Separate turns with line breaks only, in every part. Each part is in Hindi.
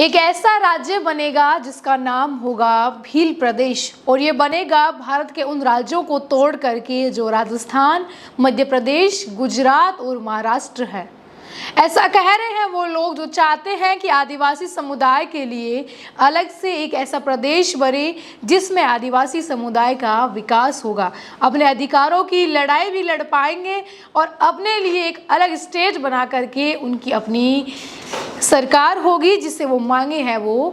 एक ऐसा राज्य बनेगा जिसका नाम होगा भील प्रदेश, और ये बनेगा भारत के उन राज्यों को तोड़ करके जो राजस्थान, मध्य प्रदेश, गुजरात और महाराष्ट्र है। ऐसा कह रहे हैं वो लोग जो चाहते हैं कि आदिवासी समुदाय के लिए अलग से एक ऐसा प्रदेश बने जिसमें आदिवासी समुदाय का विकास होगा, अपने अधिकारों की लड़ाई भी लड़ पाएंगे और अपने लिए एक अलग स्टेट बना करके उनकी अपनी सरकार होगी, जिससे वो मांगे हैं वो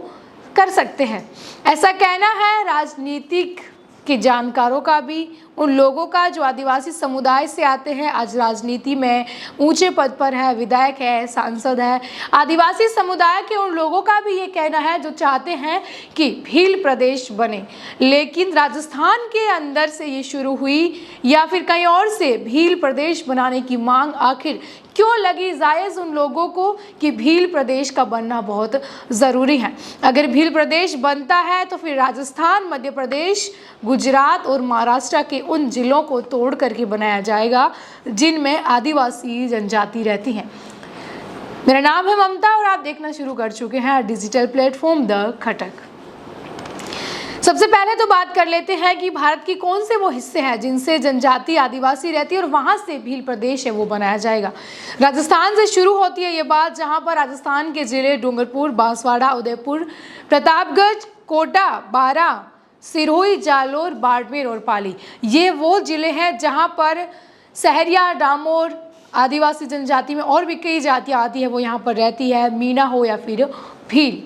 कर सकते हैं। ऐसा कहना है राजनीतिक के जानकारों का भी, उन लोगों का जो आदिवासी समुदाय से आते हैं, आज राजनीति में ऊंचे पद पर है, विधायक है, सांसद है। आदिवासी समुदाय के उन लोगों का भी ये कहना है जो चाहते हैं कि भील प्रदेश बने, लेकिन राजस्थान के अंदर से ये शुरू हुई या फिर कहीं और से भील प्रदेश बनाने की मांग आखिर क्यों लगी जायज़ उन लोगों को कि भील प्रदेश का बनना बहुत ज़रूरी है। अगर भील प्रदेश बनता है तो फिर राजस्थान, मध्य प्रदेश, गुजरात और महाराष्ट्र के उन जिलों को तोड़ करके बनाया जाएगा जिनमें आदिवासी जनजाति रहती हैं। मेरा नाम है ममता और आप देखना शुरू कर चुके हैं डिजिटल प्लेटफॉर्म द खटक। सबसे पहले तो बात कर लेते हैं कि भारत की कौन से वो हिस्से हैं जिनसे जनजाति आदिवासी रहती है और वहां से भील प्रदेश है वो बनाया जाएगा। राजस्थान से शुरू होती है ये बात, जहां पर राजस्थान के जिले डूंगरपुर, बांसवाड़ा, उदयपुर, प्रतापगढ़, कोटा, बारा, सिरोही, जालोर, बाड़मेर और पाली, ये वो जिले हैं जहां पर सहरिया, डामोर, आदिवासी जनजाति में और भी कई जातियां आती है वो यहाँ पर रहती है। मीना हो या फिर भील,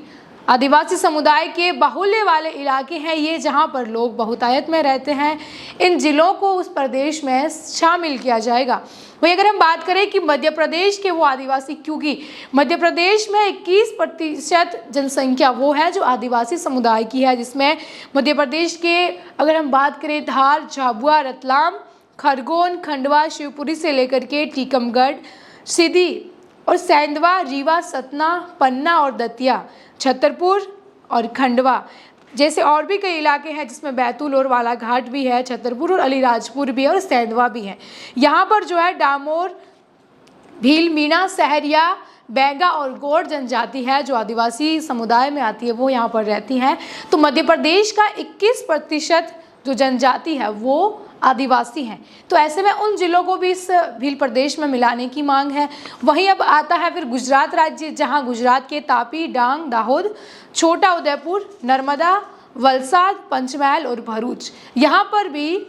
आदिवासी समुदाय के बाहुल्य वाले इलाके हैं ये, जहां पर लोग बहुतायत में रहते हैं। इन जिलों को उस प्रदेश में शामिल किया जाएगा। वही अगर हम बात करें कि मध्य प्रदेश के वो आदिवासी, क्योंकि मध्य प्रदेश में 21% जनसंख्या वो है जो आदिवासी समुदाय की है, जिसमें मध्य प्रदेश के अगर हम बात करें धार, झाबुआ, रतलाम, खरगोन, खंडवा, शिवपुरी से लेकर के टीकमगढ़, सीधी और सेंधवा, रीवा, सतना, पन्ना और दतिया, छतरपुर और खंडवा जैसे और भी कई इलाके हैं जिसमें बैतूल और बालाघाट भी है, छतरपुर और अलीराजपुर भी है और सेंधवा भी है। यहाँ पर जो है डामोर, भील, मीणा, सहरिया, बैंगा और गौड़ जनजाति है जो आदिवासी समुदाय में आती है वो यहाँ पर रहती हैं। तो मध्य प्रदेश का 21% जो जनजाति है वो आदिवासी हैं। तो ऐसे में उन जिलों को भी इस भील प्रदेश में मिलाने की मांग है। वहीं अब आता है फिर गुजरात राज्य, जहां गुजरात के तापी, डांग, दाहोद, छोटा उदयपुर, नर्मदा, वलसाड, पंचमहल और भरूच, यहाँ पर भी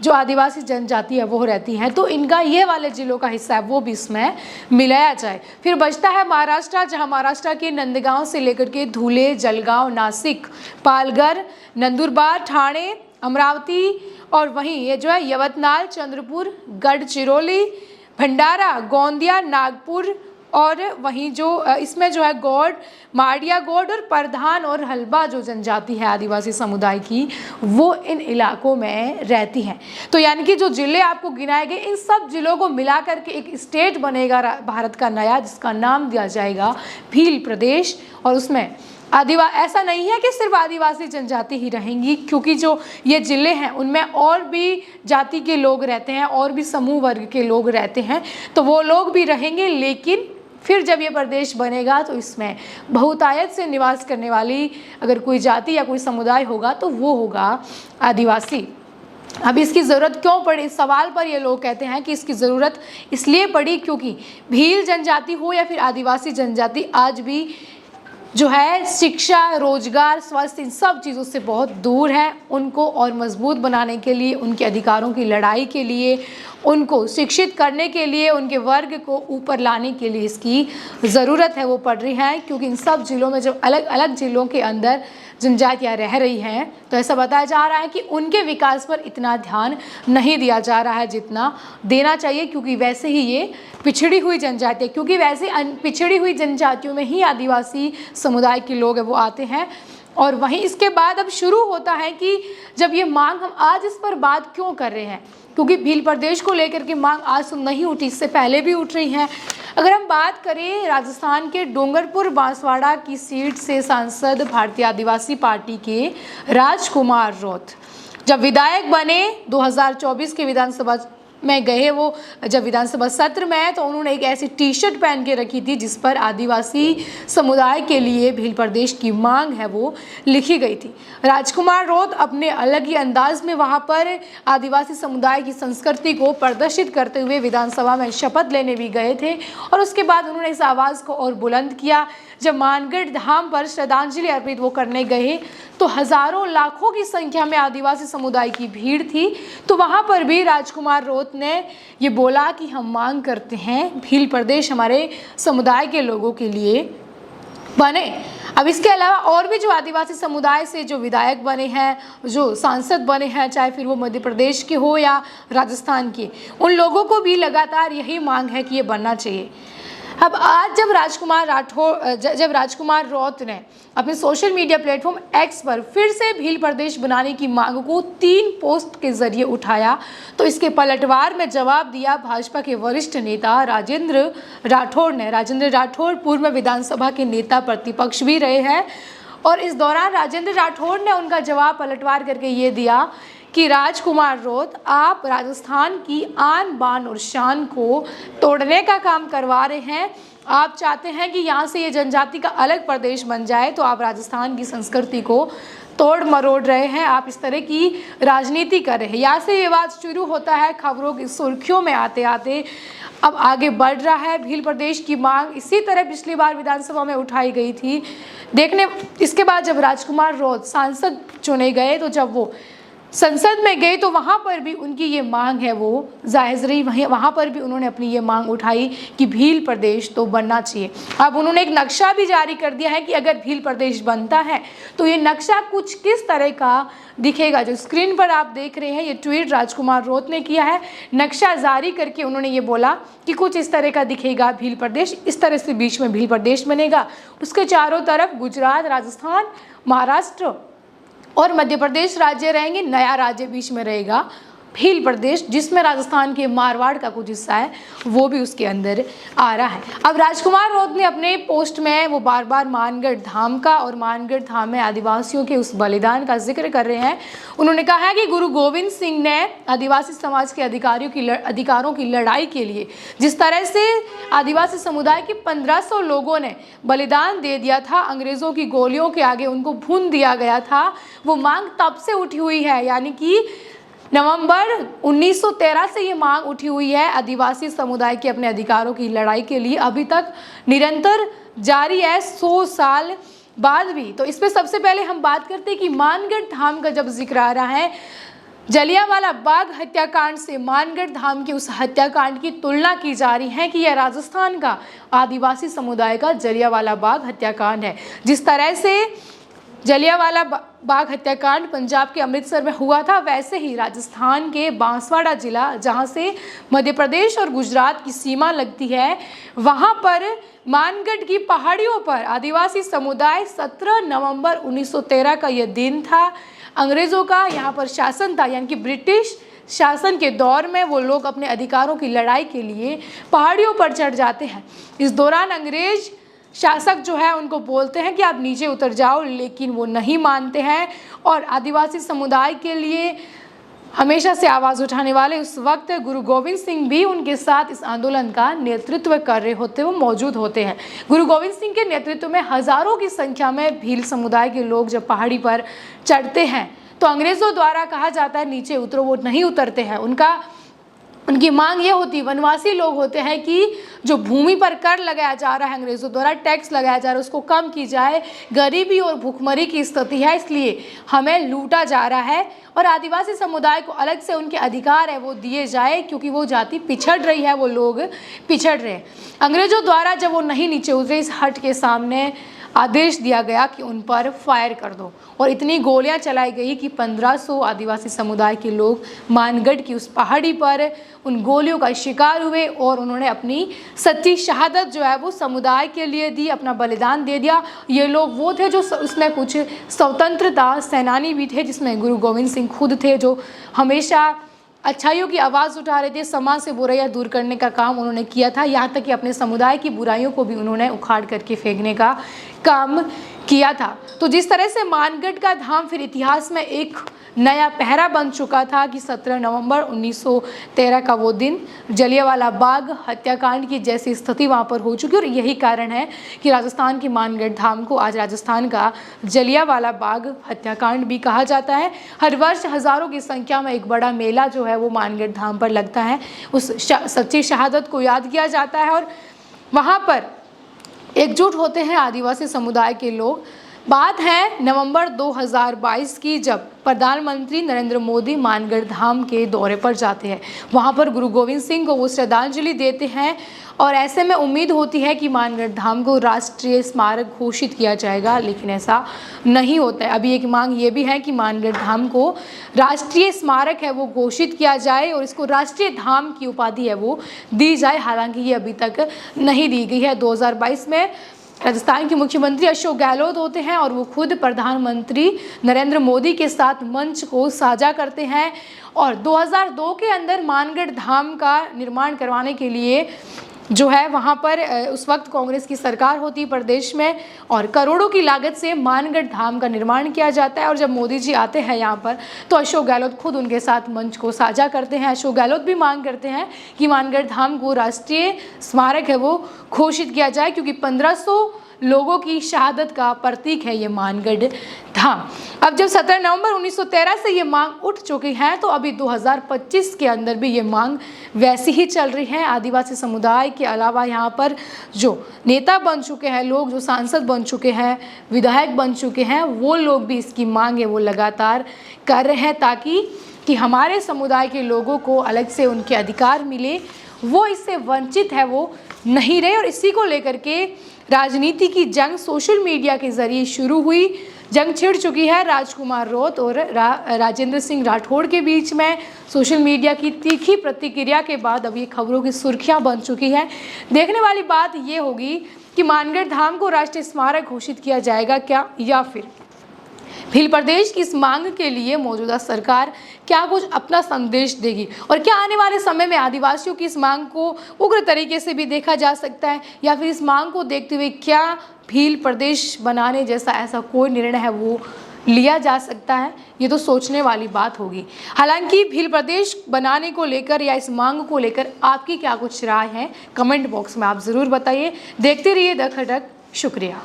जो आदिवासी जनजाति है वो रहती है। तो इनका ये वाले जिलों का हिस्सा है वो भी इसमें मिलाया जाए। फिर बचता है महाराष्ट्र, जहाँ महाराष्ट्र के नंदगांव से लेकर के धुले, जलगांव, नासिक, पालघर, नंदुरबार, ठाणे, अमरावती और वहीं ये जो है यवतमाल, चंद्रपुर, गढ़चिरौली, भंडारा, गोंदिया, नागपुर और वहीं जो इसमें जो है गौड़, माड़िया गौड़ और प्रधान और हल्बा जो जनजाति है आदिवासी समुदाय की वो इन इलाकों में रहती हैं। तो यानी कि जो जिले आपको गिनाए गए इन सब जिलों को मिला करके एक स्टेट बनेगा भारत का नया, जिसका नाम दिया जाएगा भील प्रदेश। और उसमें ऐसा नहीं है कि सिर्फ आदिवासी जनजाति ही रहेंगी, क्योंकि जो ये जिले हैं उनमें और भी जाति के लोग रहते हैं और भी समूह वर्ग के लोग रहते हैं, तो वो लोग भी रहेंगे। लेकिन फिर जब ये प्रदेश बनेगा तो इसमें बहुतायत से निवास करने वाली अगर कोई जाति या कोई समुदाय होगा तो वो होगा आदिवासी। अब इसकी ज़रूरत क्यों पड़ी, इस सवाल पर ये लोग कहते हैं कि इसकी ज़रूरत इसलिए पड़ी क्योंकि भील जनजाति हो या फिर आदिवासी जनजाति आज भी जो है शिक्षा, रोजगार, स्वास्थ्य, इन सब चीज़ों से बहुत दूर है। उनको और मजबूत बनाने के लिए, उनके अधिकारों की लड़ाई के लिए, उनको शिक्षित करने के लिए, उनके वर्ग को ऊपर लाने के लिए इसकी ज़रूरत है वो पड़ रही है। क्योंकि इन सब जिलों में जब अलग अलग जिलों के अंदर जनजातियाँ रह रही हैं तो ऐसा बताया जा रहा है कि उनके विकास पर इतना ध्यान नहीं दिया जा रहा है जितना देना चाहिए, क्योंकि वैसे ही ये पिछड़ी हुई जनजातियाँ, क्योंकि वैसे पिछड़ी हुई जनजातियों में ही आदिवासी समुदाय के लोग हैं वो आते हैं। और वहीं इसके बाद अब शुरू होता है कि जब ये मांग, हम आज इस पर बात क्यों कर रहे हैं, क्योंकि भील प्रदेश को लेकर के मांग आज तो नहीं उठी, इससे पहले भी उठ रही हैं। अगर हम बात करें राजस्थान के डूंगरपुर बांसवाड़ा की सीट से सांसद भारतीय आदिवासी पार्टी के राजकुमार रौत जब विधायक बने 2024 के विधानसभा में गए वो जब विधानसभा सत्र में, तो उन्होंने एक ऐसी टी शर्ट पहन के रखी थी जिस पर आदिवासी समुदाय के लिए भील प्रदेश की मांग है वो लिखी गई थी। राजकुमार रौत अपने अलग ही अंदाज में वहां पर आदिवासी समुदाय की संस्कृति को प्रदर्शित करते हुए विधानसभा में शपथ लेने भी गए थे और उसके बाद उन्होंने इस आवाज़ को और बुलंद किया। जब मानगढ़ धाम पर श्रद्धांजलि अर्पित वो करने गए तो हजारों लाखों की संख्या में आदिवासी समुदाय की भीड़ थी। तो वहाँ पर भी राजकुमार रौत ने ये बोला कि हम मांग करते हैं भील प्रदेश हमारे समुदाय के लोगों के लिए बने। अब इसके अलावा और भी जो आदिवासी समुदाय से जो विधायक बने हैं, जो सांसद बने हैं, चाहे फिर वो मध्य प्रदेश के हो या राजस्थान के, उन लोगों को भी लगातार यही मांग है कि ये बनना चाहिए। अब आज जब राजकुमार रौत ने अपने सोशल मीडिया प्लेटफॉर्म एक्स पर फिर से भील प्रदेश बनाने की मांग को 3 पोस्ट के जरिए उठाया, तो इसके पलटवार में जवाब दिया भाजपा के वरिष्ठ नेता राजेंद्र राठौड़ ने। राजेंद्र राठौड़ पूर्व में विधानसभा के नेता प्रतिपक्ष भी रहे हैं और इस दौरान राजेंद्र राठौड़ ने उनका जवाब पलटवार करके ये दिया कि राजकुमार रौत, आप राजस्थान की आन बान और शान को तोड़ने का काम करवा रहे हैं। आप चाहते हैं कि यहाँ से ये जनजाति का अलग प्रदेश बन जाए, तो आप राजस्थान की संस्कृति को तोड़ मरोड़ रहे हैं, आप इस तरह की राजनीति कर रहे हैं। यहाँ से ये बात शुरू होता है, खबरों की सुर्खियों में आते आते अब आगे बढ़ रहा है। भील प्रदेश की मांग इसी तरह पिछली बार विधानसभा में उठाई गई थी। इसके बाद जब राजकुमार रौत सांसद चुने गए, तो जब वो संसद में गए तो वहाँ पर भी उनकी ये मांग है वो जायज़ रही। वहाँ पर भी उन्होंने अपनी ये मांग उठाई कि भील प्रदेश तो बनना चाहिए। अब उन्होंने एक नक्शा भी जारी कर दिया है कि अगर भील प्रदेश बनता है तो ये नक्शा कुछ किस तरह का दिखेगा। जो स्क्रीन पर आप देख रहे हैं, ये ट्वीट राजकुमार रौत ने किया है। नक्शा जारी करके उन्होंने ये बोला कि कुछ इस तरह का दिखेगा भील प्रदेश, इस तरह से बीच में भील प्रदेश बनेगा, उसके चारों तरफ गुजरात, राजस्थान, महाराष्ट्र और मध्य प्रदेश राज्य रहेंगे, नया राज्य बीच में रहेगा भील प्रदेश, जिसमें राजस्थान के मारवाड़ का कुछ हिस्सा है वो भी उसके अंदर आ रहा है। अब राजकुमार रौत ने अपने पोस्ट में वो बार बार मानगढ़ धाम का और मानगढ़ धाम में आदिवासियों के उस बलिदान का जिक्र कर रहे हैं। उन्होंने कहा है कि गुरु गोविंद सिंह ने आदिवासी समाज के अधिकारों की लड़ाई के लिए जिस तरह से आदिवासी समुदाय के 1500 लोगों ने बलिदान दे दिया था, अंग्रेज़ों की गोलियों के आगे उनको भून दिया गया था, वो मांग तब से उठी हुई है। यानी कि नवंबर 1913 से ये मांग उठी हुई है आदिवासी समुदाय के अपने अधिकारों की लड़ाई के लिए, अभी तक निरंतर जारी है 100 साल बाद भी। तो इस पे सबसे पहले हम बात करते हैं कि मानगढ़ धाम का जब जिक्र आ रहा है, जलियांवाला बाग हत्याकांड से मानगढ़ धाम के उस हत्याकांड की तुलना की जा रही है कि यह राजस्थान का आदिवासी समुदाय का जलियांवाला बाग हत्याकांड है। जिस तरह से जलियांवाला बाग हत्याकांड पंजाब के अमृतसर में हुआ था, वैसे ही राजस्थान के बांसवाड़ा जिला, जहां से मध्य प्रदेश और गुजरात की सीमा लगती है, वहां पर मानगढ़ की पहाड़ियों पर आदिवासी समुदाय 17 नवंबर 1913 का यह दिन था। अंग्रेज़ों का यहाँ पर शासन था, यानी कि ब्रिटिश शासन के दौर में वो लोग अपने अधिकारों की लड़ाई के लिए पहाड़ियों पर चढ़ जाते हैं। इस दौरान अंग्रेज शासक जो है उनको बोलते हैं कि आप नीचे उतर जाओ, लेकिन वो नहीं मानते हैं और आदिवासी समुदाय के लिए हमेशा से आवाज़ उठाने वाले उस वक्त गुरु गोविंद सिंह भी उनके साथ इस आंदोलन का नेतृत्व कर रहे होते, वो मौजूद होते हैं। गुरु गोविंद सिंह के नेतृत्व में हज़ारों की संख्या में भील समुदाय के लोग जब पहाड़ी पर चढ़ते हैं तो अंग्रेज़ों द्वारा कहा जाता है नीचे उतरो, वो नहीं उतरते हैं। उनकी मांग ये होती, वनवासी लोग होते हैं कि जो भूमि पर कर लगाया जा रहा है, अंग्रेज़ों द्वारा टैक्स लगाया जा रहा है, उसको कम की जाए। गरीबी और भूखमरी की स्थिति है, इसलिए हमें लूटा जा रहा है और आदिवासी समुदाय को अलग से उनके अधिकार है वो दिए जाए, क्योंकि वो जाति पिछड़ रही है, वो लोग पिछड़ रहे हैं। अंग्रेज़ों द्वारा जब वो नहीं नीचे उतरे, इस हट के सामने आदेश दिया गया कि उन पर फायर कर दो और इतनी गोलियां चलाई गई कि 1500 आदिवासी समुदाय के लोग मानगढ़ की उस पहाड़ी पर उन गोलियों का शिकार हुए और उन्होंने अपनी सच्ची शहादत जो है वो समुदाय के लिए दी, अपना बलिदान दे दिया। ये लोग वो थे जो उसमें कुछ स्वतंत्रता सेनानी भी थे, जिसमें गुरु गोविंद सिंह खुद थे, जो हमेशा अच्छाइयों की आवाज़ उठा रहे थे, समाज से बुराइयां दूर करने का काम उन्होंने किया था। यहाँ तक कि अपने समुदाय की बुराइयों को भी उन्होंने उखाड़ करके फेंकने का काम किया था। तो जिस तरह से मानगढ़ का धाम फिर इतिहास में एक नया पहरा बन चुका था कि 17 नवंबर 1913 का वो दिन, जलियांवाला बाग हत्याकांड की जैसी स्थिति वहाँ पर हो चुकी। और यही कारण है कि राजस्थान की मानगढ़ धाम को आज राजस्थान का जलियांवाला बाग हत्याकांड भी कहा जाता है। हर वर्ष हजारों की संख्या में एक बड़ा मेला जो है वो मानगढ़ धाम पर लगता है। उस सच्ची शहादत को याद किया जाता है और वहाँ पर एकजुट होते हैं आदिवासी समुदाय के लोग। बात है नवंबर 2022 की, जब प्रधानमंत्री नरेंद्र मोदी मानगढ़ धाम के दौरे पर जाते हैं। वहां पर गुरु गोविंद सिंह को वो श्रद्धांजलि देते हैं और ऐसे में उम्मीद होती है कि मानगढ़ धाम को राष्ट्रीय स्मारक घोषित किया जाएगा, लेकिन ऐसा नहीं होता है। अभी एक मांग ये भी है कि मानगढ़ धाम को राष्ट्रीय स्मारक है वो घोषित किया जाए और इसको राष्ट्रीय धाम की उपाधि है वो दी जाए। हालांकि ये अभी तक नहीं दी गई है। 2022 में राजस्थान के मुख्यमंत्री अशोक गहलोत होते हैं और वो खुद प्रधानमंत्री नरेंद्र मोदी के साथ मंच को साझा करते हैं और 2002 के अंदर मानगढ़ धाम का निर्माण करवाने के लिए जो है वहाँ पर उस वक्त कांग्रेस की सरकार होती प्रदेश में और करोड़ों की लागत से मानगढ़ धाम का निर्माण किया जाता है। और जब मोदी जी आते हैं यहाँ पर तो अशोक गहलोत खुद उनके साथ मंच को साझा करते हैं। अशोक गहलोत भी मांग करते हैं कि मानगढ़ धाम को राष्ट्रीय स्मारक है वो घोषित किया जाए, क्योंकि 1500 लोगों की शहादत का प्रतीक है ये मानगढ़ धाम। अब जब 17 नवंबर 1913 से ये मांग उठ चुकी है तो अभी 2025 के अंदर भी ये मांग वैसी ही चल रही है। आदिवासी समुदाय के अलावा यहाँ पर जो नेता बन चुके हैं लोग, जो सांसद बन चुके हैं, विधायक बन चुके हैं, वो लोग भी इसकी मांग है वो लगातार कर रहे हैं ताकि कि हमारे समुदाय के लोगों को अलग से उनके अधिकार मिले, वो इससे वंचित है वो नहीं रहे। और इसी को लेकर के राजनीति की जंग सोशल मीडिया के जरिए शुरू हुई। जंग छिड़ चुकी है राजकुमार रोत और राजेंद्र सिंह राठौड़ के बीच में। सोशल मीडिया की तीखी प्रतिक्रिया के बाद अब ये खबरों की सुर्खियां बन चुकी है। देखने वाली बात ये होगी कि मानगढ़ धाम को राष्ट्रीय स्मारक घोषित किया जाएगा क्या, या फिर भील प्रदेश की इस मांग के लिए मौजूदा सरकार क्या कुछ अपना संदेश देगी और क्या आने वाले समय में आदिवासियों की इस मांग को उग्र तरीके से भी देखा जा सकता है, या फिर इस मांग को देखते हुए क्या भील प्रदेश बनाने जैसा ऐसा कोई निर्णय है वो लिया जा सकता है। ये तो सोचने वाली बात होगी। हालांकि भील प्रदेश बनाने को लेकर या इस मांग को लेकर आपकी क्या कुछ राय है, कमेंट बॉक्स में आप ज़रूर बताइए। देखते रहिए द खटक। शुक्रिया।